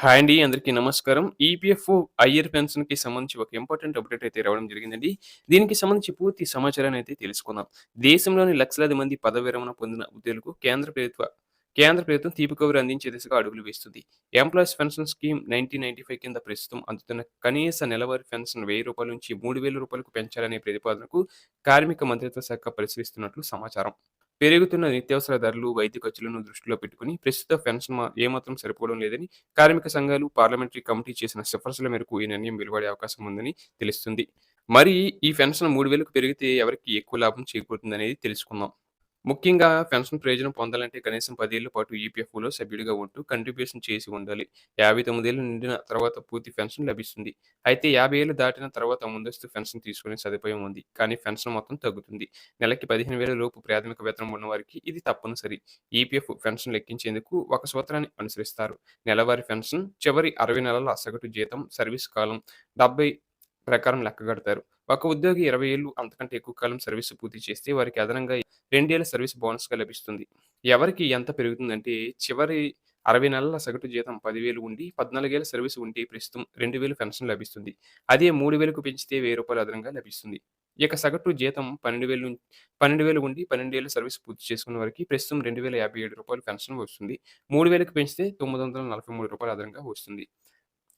Hi అండి. అందరికీ నమస్కారం. ఈపీఎఫ్ఓ ఐఆర్ పెన్షన్‌కి సంబంధించి ఒక ఇంపార్టెంట్ అప్డేట్ అయితే రావడం జరిగిందండి. దీనికి సంబంధించి పూర్తి సమాచారాన్ని అయితే తెలుసుకుందాం. దేశంలోని లక్షలాది మంది పదవి విరమణ పొందిన ఉద్యోగులకు కేంద్ర ప్రభుత్వం తీపి కబురు అందించే దిశగా అడుగులు వేస్తుంది. ఎంప్లాయీస్ పెన్షన్ స్కీమ్ 1995 కింద ప్రస్తుతం అందుతున్న కనీస నెలవారీ పెన్షన్ రూ. 1000 నుంచి రూ. 3000కు పెంచాలనే ప్రతిపాదనకు కార్మిక మంత్రిత్వ శాఖ పరిశీలిస్తున్నట్లు సమాచారం. పెరుగుతున్న నిత్యావసర ధరలు, వైద్య ఖర్చులను దృష్టిలో పెట్టుకొని ప్రస్తుత పెన్షన్ ఏమాత్రం సరిపోవడం లేదని కార్మిక సంఘాలు, పార్లమెంటరీ కమిటీ చేసిన సిఫార్సుల మేరకు ఈ నిర్ణయం వెలువడే అవకాశం ఉందని తెలుస్తుంది. మరి ఈ పెన్షన్ 3000కు పెరిగితే ఎవరికి ఎక్కువ లాభం చేకూరుతుందనేది తెలుసుకుందాం. ముఖ్యంగా పెన్షన్ ప్రయోజనం పొందాలంటే కనీసం 10 ఏళ్ల పాటు ఈపీఎఫ్ఓలో సభ్యుడిగా ఉంటూ కంట్రిబ్యూషన్ చేసి ఉండాలి. 59 ఏళ్లు నిండిన తర్వాత పూర్తి పెన్షన్ లభిస్తుంది. అయితే 50 ఏళ్లు దాటిన తర్వాత ముందస్తు పెన్షన్ తీసుకునే సదుపాయం ఉంది. కానీ పెన్షన్ మొత్తం తగ్గుతుంది. నెలకి 15,000 లోపు ప్రాథమిక వేతనం ఉన్నవారికి ఇది తప్పనిసరి. ఈపీఎఫ్ పెన్షన్ లెక్కించేందుకు ఒక సూత్రాన్ని అనుసరిస్తారు. నెలవారీ పెన్షన్, చివరి 60 నెలల సగటు జీతం, సర్వీస్ కాలం 70 ప్రకారం లెక్కగడతారు. ఒక ఉద్యోగి 20 ఏళ్లు అంతకంటే ఎక్కువ కాలం సర్వీస్ పూర్తి చేస్తే వారికి అదనంగా 2 ఏళ్ల సర్వీస్ బోనస్‌గా లభిస్తుంది. ఎవరికి ఎంత పెరుగుతుందంటే చివరి 60 నెలల సగటు జీతం 10,000 ఉండి 14 ఏళ్ల సర్వీస్ ఉంటే ప్రస్తుతం 2,000 పెన్షన్ లభిస్తుంది. అదే 3,000కు పెంచితే రూ. 1000 అదనంగా లభిస్తుంది. ఇక సగటు జీతం 12,000 ఉండి 12 ఏళ్ల సర్వీస్ పూర్తి చేసుకున్న వారికి ప్రస్తుతం రూ. 2,057 పెన్షన్ వస్తుంది. 3,000కి పెంచితే రూ. 943 అదనంగా వస్తుంది.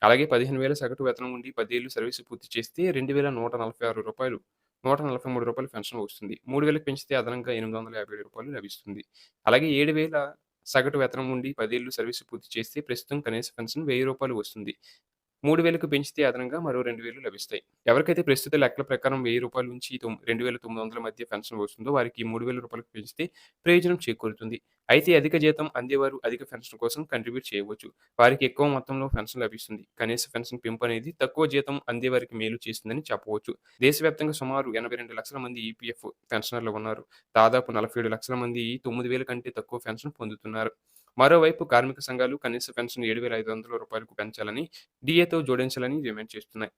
అలాగే 15,000 సగటు వేతనం ఉండి 10 ఏళ్లు సర్వీస్ పూర్తి చేస్తే రూ. 2,146 రూ. 143 పెన్షన్ వస్తుంది. 3,000కి పెంచితే అదనంగా రూ. 857 లభిస్తుంది. అలాగే 7,000 సగటు వేతనం ఉండి 10 ఏళ్లు సర్వీస్ పూర్తి చేస్తే ప్రస్తుతం కనీస పెన్షన్ రూ. 1,000 వస్తుంది. 3,000కి పెంచితే అదనంగా మరో 2,000 లభిస్తాయి. ఎవరికైతే ప్రస్తుత లెక్కల ప్రకారం రూ. 1,000 నుంచి 2,900 మధ్య పెన్షన్ వస్తుందో వారికి రూ. 3,000 పెంచితే ప్రయోజనం చేకూరుతుంది. అయితే అధిక జీతం అందేవారు అధిక పెన్షన్ కోసం కంట్రిబ్యూట్ చేయవచ్చు. వారికి ఎక్కువ మొత్తంలో పెన్షన్ లభిస్తుంది. కనీస పెన్షన్ పెంపు అనేది తక్కువ జీతం అందేవారికి మేలు చేస్తుందని చెప్పవచ్చు. దేశవ్యాప్తంగా సుమారు 82 లక్షల మంది ఈపీఎఫ్ పెన్షనర్లు ఉన్నారు. దాదాపు 47 లక్షల మంది 9,000 కంటే తక్కువ పెన్షన్ పొందుతున్నారు. మరోవైపు కార్మిక సంఘాలు కనీస పెన్షన్ రూ. 7,500కు పెంచాలని, డీఏతో జోడించాలని డిమాండ్ చేస్తున్నాయి.